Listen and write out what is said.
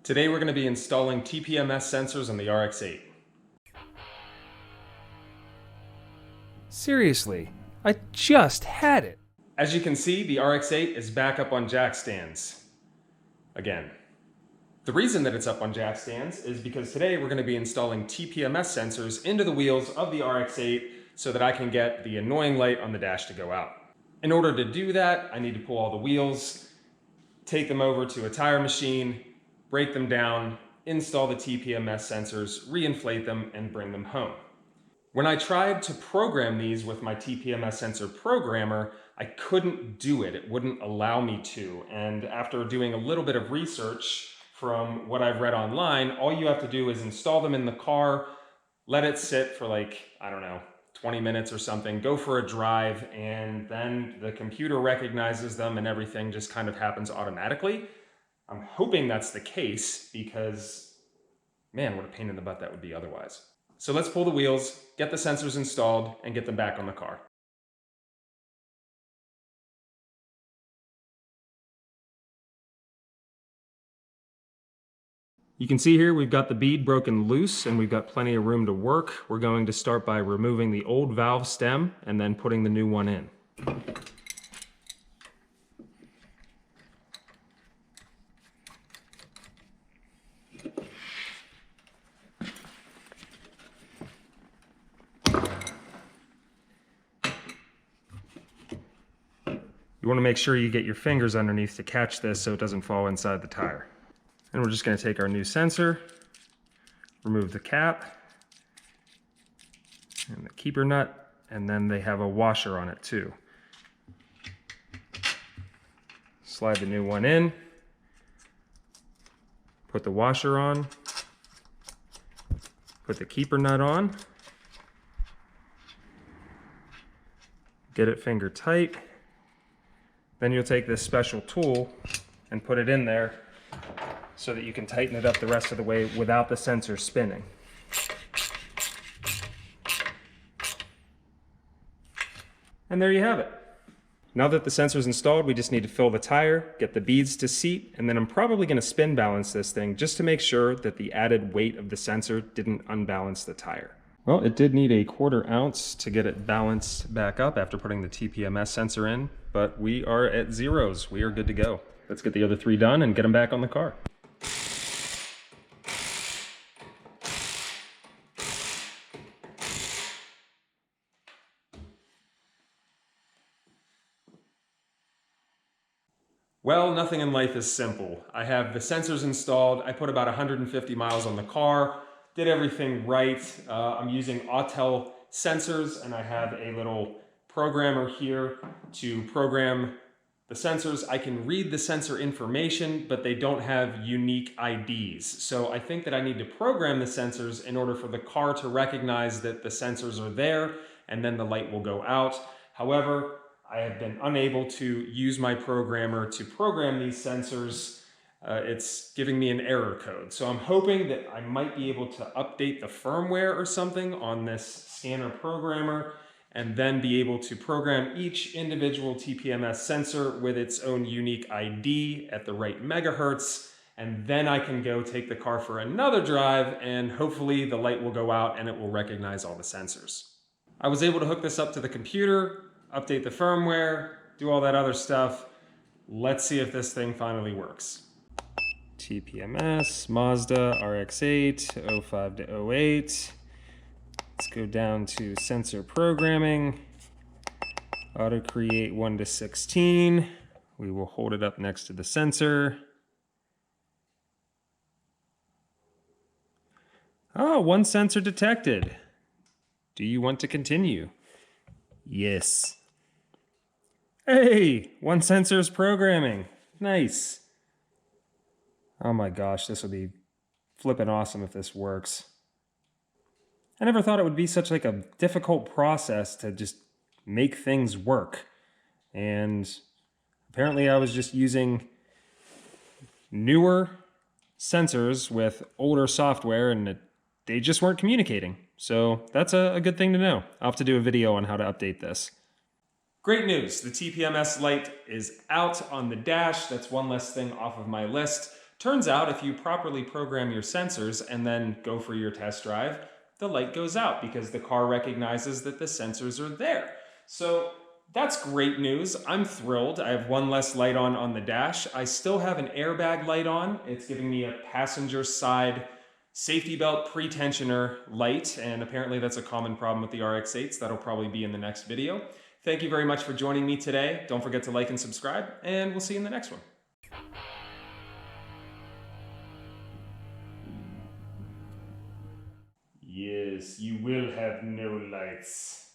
Today we're going to be installing TPMS sensors on the RX8. Seriously, I just had it. As you can see, the RX8 is back up on jack stands. Again. The reason that it's up on jack stands is because today we're going to be installing TPMS sensors into the wheels of the RX8 so that I can get the annoying light on the dash to go out. In order to do that, I need to pull all the wheels, take them over to a tire machine, break them down, install the TPMS sensors, reinflate them, and bring them home. When I tried to program these with my TPMS sensor programmer, I couldn't do it. It wouldn't allow me to. And after doing a little bit of research from what I've read online, all you have to do is install them in the car, let it sit for like, I don't know, 20 minutes or something, go for a drive, and then the computer recognizes them and everything just kind of happens automatically. I'm hoping that's the case because, man, what a pain in the butt that would be otherwise. So let's pull the wheels, get the sensors installed, and get them back on the car. You can see here we've got the bead broken loose and we've got plenty of room to work. We're going to start by removing the old valve stem and then putting the new one in. You want to make sure you get your fingers underneath to catch this so it doesn't fall inside the tire. And we're just going to take our new sensor, remove the cap and the keeper nut, and then they have a washer on it too. Slide the new one in, put the washer on, put the keeper nut on, get it finger tight. Then you'll take this special tool and put it in there so that you can tighten it up the rest of the way without the sensor spinning. And there you have it. Now that the sensor's installed, we just need to fill the tire, get the beads to seat, and then I'm probably going to spin balance this thing just to make sure that the added weight of the sensor didn't unbalance the tire. Well, it did need a 1/4 ounce to get it balanced back up after putting the TPMS sensor in, but we are at zeros. We are good to go. Let's get the other 3 done and get them back on the car. Well, nothing in life is simple. I have the sensors installed. I put about 150 miles on the car, did everything right. I'm using Autel sensors, and I have a little programmer here to program the sensors. I can read the sensor information, but they don't have unique IDs. So I think that I need to program the sensors in order for the car to recognize that the sensors are there, and then the light will go out. However, I have been unable to use my programmer to program these sensors. It's giving me an error code. So I'm hoping that I might be able to update the firmware or something on this scanner programmer and then be able to program each individual TPMS sensor with its own unique ID at the right megahertz. And then I can go take the car for another drive and hopefully the light will go out and it will recognize all the sensors. I was able to hook this up to the computer, update the firmware, do all that other stuff. Let's see if this thing finally works. TPMS, Mazda, RX8, 05 to 08. Let's go down to sensor programming. Auto create 1 to 16. We will hold it up next to the sensor. Oh, 1 sensor detected. Do you want to continue? Yes. Hey, 1 sensor is programming. Nice. Oh my gosh, this would be flippin' awesome if this works. I never thought it would be such like a difficult process to just make things work. And apparently I was just using newer sensors with older software and they just weren't communicating. So that's a good thing to know. I'll have to do a video on how to update this. Great news, the TPMS light is out on the dash. That's one less thing off of my list. Turns out if you properly program your sensors and then go for your test drive, the light goes out because the car recognizes that the sensors are there. So that's great news. I'm thrilled. I have one less light on the dash. I still have an airbag light on. It's giving me a passenger side safety belt pre-tensioner light, and apparently that's a common problem with the RX8s. That'll probably be in the next video. Thank you very much for joining me today. Don't forget to like and subscribe, and we'll see you in the next one. Yes, you will have no lights.